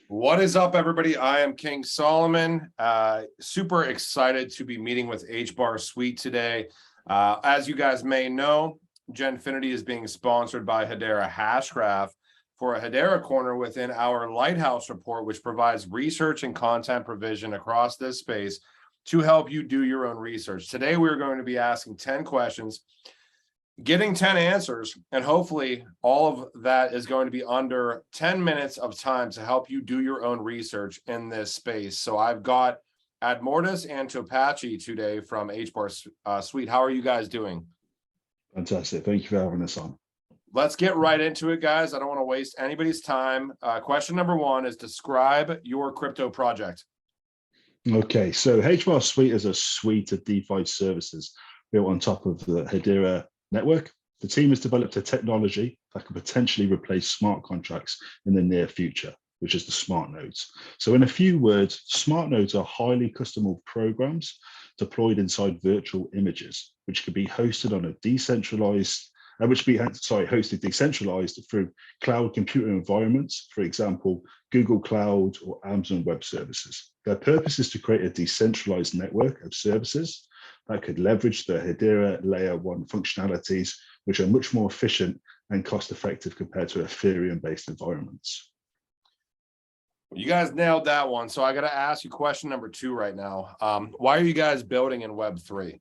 What is up, everybody? I am King Solomon. Super excited to be meeting with HSuite today. As you guys may know, Genfinity is being sponsored by Hedera Hashgraph for a Hedera corner within our LightHouse report, which provides research and content provision across this space to help you do your own research. Today, we're going to be asking 10 questions, getting 10 answers, and hopefully all of that is going to be under 10 minutes of time to help you do your own research in this space. So I've got Admortis and Topachi today from HSuite. How are you guys doing? Fantastic. Thank you for having us on. Let's get right into it, guys. I don't want to waste anybody's time. Question number one is describe your crypto project. Okay, so HSuite is a suite of DeFi services built on top of the Hedera network. The team has developed a technology that can potentially replace smart contracts in the near future, which is the smart nodes. So in a few words, smart nodes are highly customizable programs deployed inside virtual images, which can be hosted on a decentralized, hosted decentralized through cloud computer environments, for example, Google Cloud or Amazon Web Services. Their purpose is to create a decentralized network of services that could leverage the Hedera Layer 1 functionalities, which are much more efficient and cost-effective compared to Ethereum-based environments. You guys nailed that one. So I got to ask you question number two right now. Why are you guys building in Web3?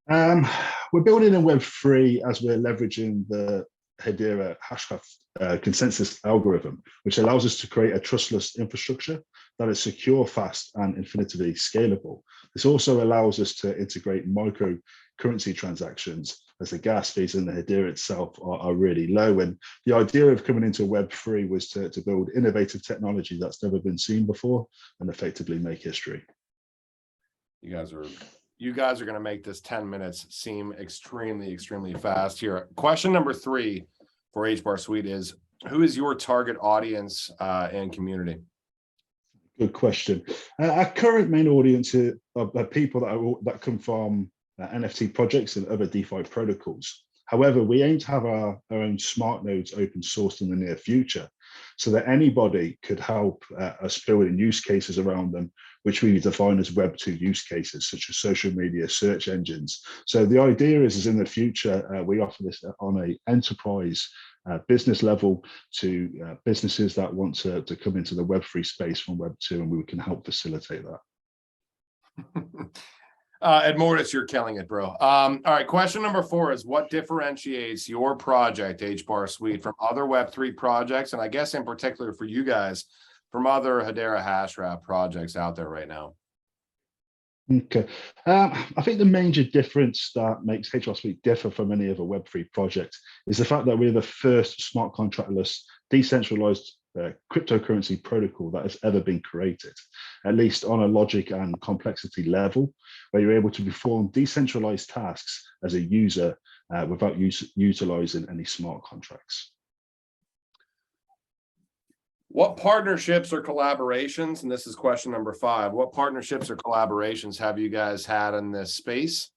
We're building in Web3 as we're leveraging the Hedera Hashgraph consensus algorithm, which allows us to create a trustless infrastructure that is secure, fast, and infinitely scalable. This also allows us to integrate microcurrency transactions, as the gas fees in the Hedera itself are really low. And the idea of coming into Web3 was to build innovative technology that's never been seen before and effectively make history. You guys are going to make this 10 minutes seem extremely fast here. Question number three for HSuite is, who is your target audience and community? Good question. Our current main audience are people that come from NFT projects and other DeFi protocols. However, we aim to have our own smart nodes open sourced in the near future so that anybody could help us build in use cases around them, which we define as Web 2 use cases, such as social media, search engines. So the idea is in the future, we offer this on an enterprise business level to businesses that want to come into the Web3 space from Web 2, and we can help facilitate that. Admortis, you're killing it, bro. All right, question number four is, what differentiates your project, HSuite, from other Web3 projects, and I guess in particular for you guys, from other Hedera Hashgraph projects out there right now? Okay, I think the major difference that makes HSuite differ from any other Web3 project is the fact that we're the first smart contractless, decentralized cryptocurrency protocol that has ever been created, at least on a logic and complexity level, where you're able to perform decentralized tasks as a user without utilizing any smart contracts. What partnerships or collaborations, and this is question number five, what partnerships or collaborations have you guys had in this space?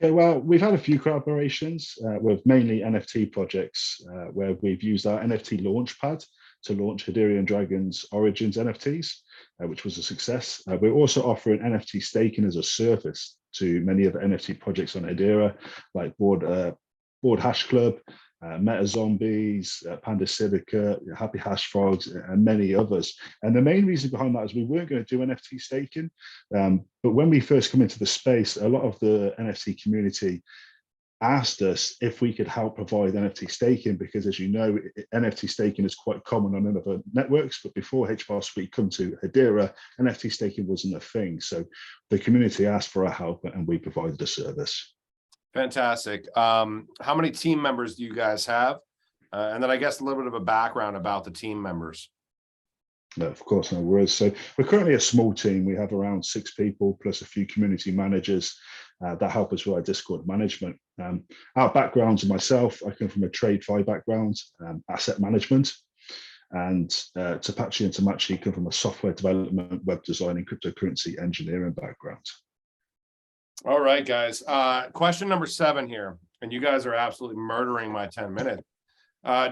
Okay, well, we've had a few collaborations with mainly NFT projects where we've used our NFT Launchpad to launch Hedera Dragon's Origins NFTs, which was a success. We're also offering NFT staking as a service to many of the NFT projects on Hedera, like Board Hash Club, Meta Zombies, Panda Civica, Happy Hash Frogs, and many others. And the main reason behind that is we weren't going to do NFT staking, but when we first come into the space, a lot of the NFT community asked us if we could help provide NFT staking, because as you know, NFT staking is quite common on other networks, but before HSuite come to Hedera, NFT staking wasn't a thing. So the community asked for our help and we provided a service. Fantastic. How many team members do you guys have? And then I guess a little bit of a background about the team members. No, of course, no worries. So we're currently a small team. We have around 6 people plus a few community managers that help us with our Discord management. Our backgrounds are myself, I come from a TradeFi background, asset management, and Topachi and Tomachi come from a software development, web design, and cryptocurrency engineering background. All right, guys. Question number 7 here, and you guys are absolutely murdering my 10 minutes.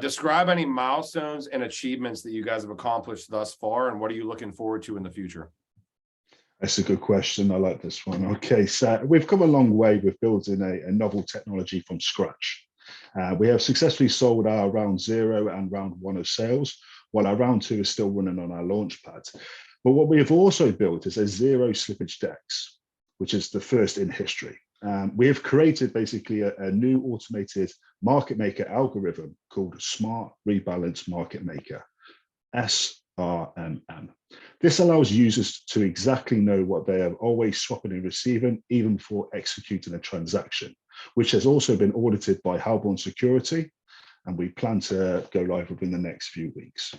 Describe any milestones and achievements that you guys have accomplished thus far, and what are you looking forward to in the future? That's a good question. I like this one. Okay, so we've come a long way with building a novel technology from scratch. We have successfully sold our round 0 and round 1 of sales, while our round 2 is still running on our launch pad. But what we have also built is a zero slippage DEX, which is the first in history. We have created basically a new automated market maker algorithm called Smart Rebalance Market Maker, SRMM. This allows users to exactly know what they are always swapping and receiving, even before executing a transaction, which has also been audited by Halborn Security, and we plan to go live within the next few weeks.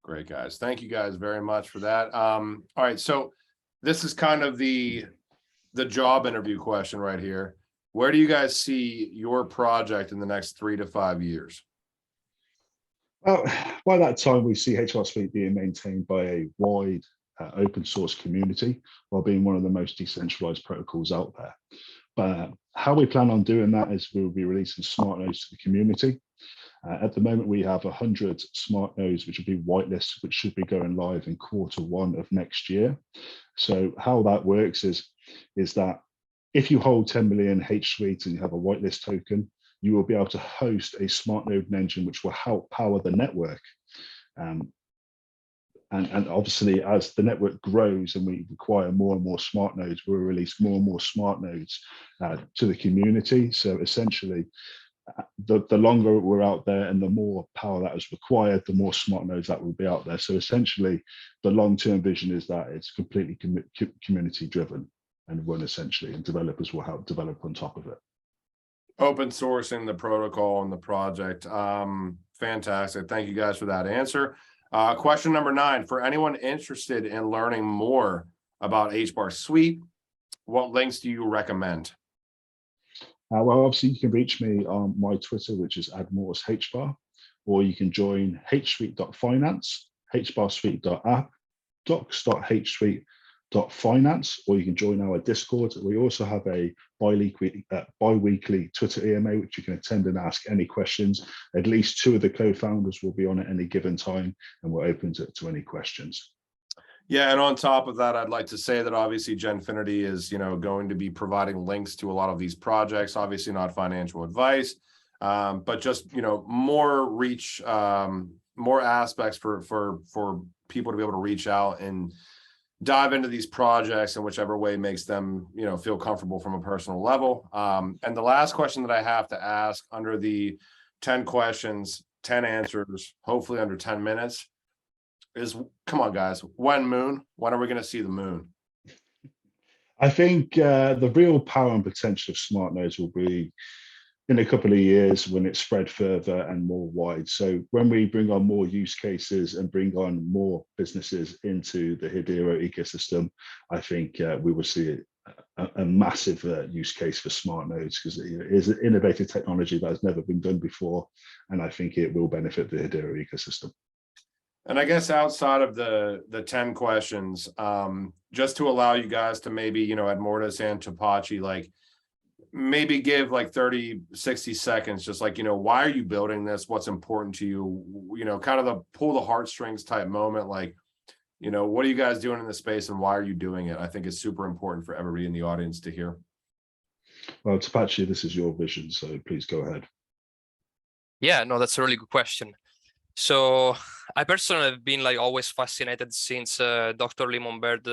Great, guys. Thank you guys very much for that. All right, so this is kind of the job interview question right here. Where do you guys see your project in the next 3 to 5 years? Well, by that time, we see HSuite being maintained by a wide open source community while being one of the most decentralized protocols out there. But how we plan on doing that is we'll be releasing smart nodes to the community. At the moment, we have 100 smart nodes, which will be whitelisted, which should be going live in Q1 of next year. So how that works is that if you hold 10 million HSuite and you have a whitelist token, you will be able to host a smart node engine, which will help power the network. And obviously, as the network grows and we require more and more smart nodes, we'll release more and more smart nodes to the community. So essentially, the longer we're out there and the more power that is required, the more smart nodes that will be out there. So essentially, the long-term vision is that it's completely community driven and run essentially, and developers will help develop on top of it. Open sourcing the protocol and the project. Fantastic. Thank you guys for that answer. Question number 9, for anyone interested in learning more about HSuite, what links do you recommend? Well, obviously you can reach me on my Twitter, which is @mortushbar, or you can join hsuite.finance, hbarsuite.app, docs.hsuite.finance, or you can join our Discord. We also have a bi-weekly Twitter EMA, which you can attend and ask any questions. At least 2 of the co-founders will be on at any given time, and we're open to any questions. Yeah, and on top of that, I'd like to say that obviously Genfinity is, going to be providing links to a lot of these projects. Obviously, not financial advice, but just more reach, more aspects for people to be able to reach out and dive into these projects in whichever way makes them, feel comfortable from a personal level. And the last question that I have to ask under the 10 questions, 10 answers, hopefully under 10 minutes, is, come on, guys, when are we going to see the moon? I think the real power and potential of smart nodes will be in a couple of years when it's spread further and more wide. So when we bring on more use cases and bring on more businesses into the Hedera ecosystem, I think we will see a massive use case for smart nodes, because it is an innovative technology that has never been done before, and I think it will benefit the Hedera ecosystem. And I guess outside of the 10 questions, just to allow you guys to maybe, at Mortis and Tapachi, like maybe give like 30, 60 seconds, just like, why are you building this? What's important to you? Kind of the pull the heartstrings type moment. Like, what are you guys doing in the space and why are you doing it? I think it's super important for everybody in the audience to hear. Well, Tapachi, this is your vision, so please go ahead. Yeah, no, that's a really good question. So I personally have been always fascinated since Dr. Limon Baird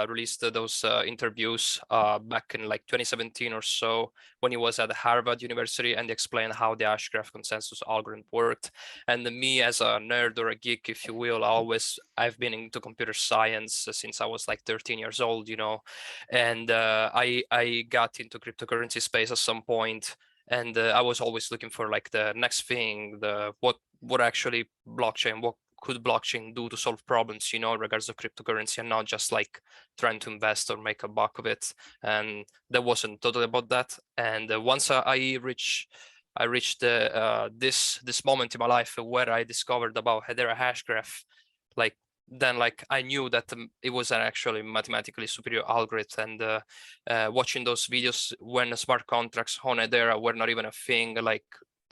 released those interviews back in 2017 or so, when he was at Harvard University, and he explained how the Hashgraph consensus algorithm worked. And me as a nerd or a geek, if you will, I've been into computer science since I was 13 years old, and I got into cryptocurrency space at some point. And I was always looking for the next thing, what actually blockchain, what could blockchain do to solve problems, in regards to cryptocurrency, and not just trying to invest or make a buck of it. And that wasn't totally about that. And once I reached this moment in my life where I discovered about Hedera Hashgraph, then I knew that it was an actually mathematically superior algorithm. And watching those videos when smart contracts on Hedera were not even a thing,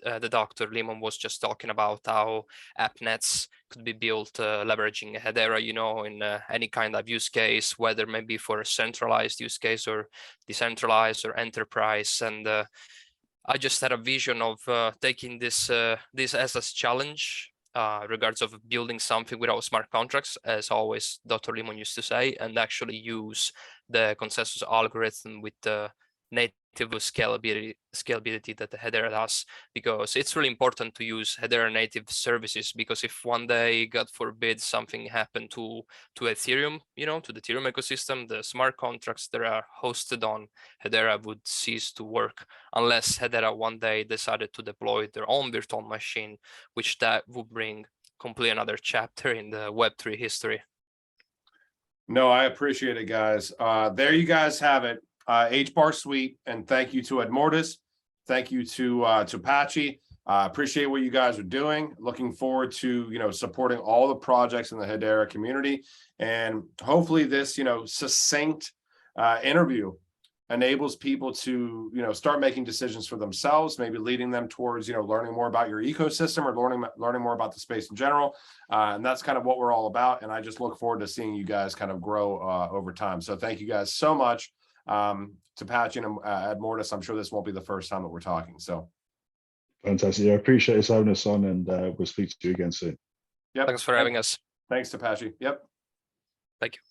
the Dr. Limon was just talking about how app nets could be built leveraging Hedera, in any kind of use case, whether maybe for a centralized use case or decentralized or enterprise. And I just had a vision of taking this as a challenge, regards of building something without smart contracts, as always Dr. Limon used to say, and actually use the consensus algorithm with the native scalability that the Hedera has, because it's really important to use Hedera native services, because if one day, God forbid, something happened to Ethereum, to the Ethereum ecosystem, the smart contracts that are hosted on Hedera would cease to work unless Hedera one day decided to deploy their own virtual machine, which that would bring completely another chapter in the Web3 history. No, I appreciate it, guys. There you guys have it. HSuite, and thank you to Edmortis. Thank you to Patchy. Appreciate what you guys are doing. Looking forward to supporting all the projects in the Hedera community, and hopefully this succinct interview enables people to start making decisions for themselves, maybe leading them towards learning more about your ecosystem or learning more about the space in general. And that's kind of what we're all about. And I just look forward to seeing you guys kind of grow over time. So thank you guys so much. To Patchy and Edmortis, I'm sure this won't be the first time that we're talking. So fantastic. I appreciate you having us on, and we'll speak to you again soon. Yep. Thanks for having us. Thanks to Patchy. Yep. Thank you.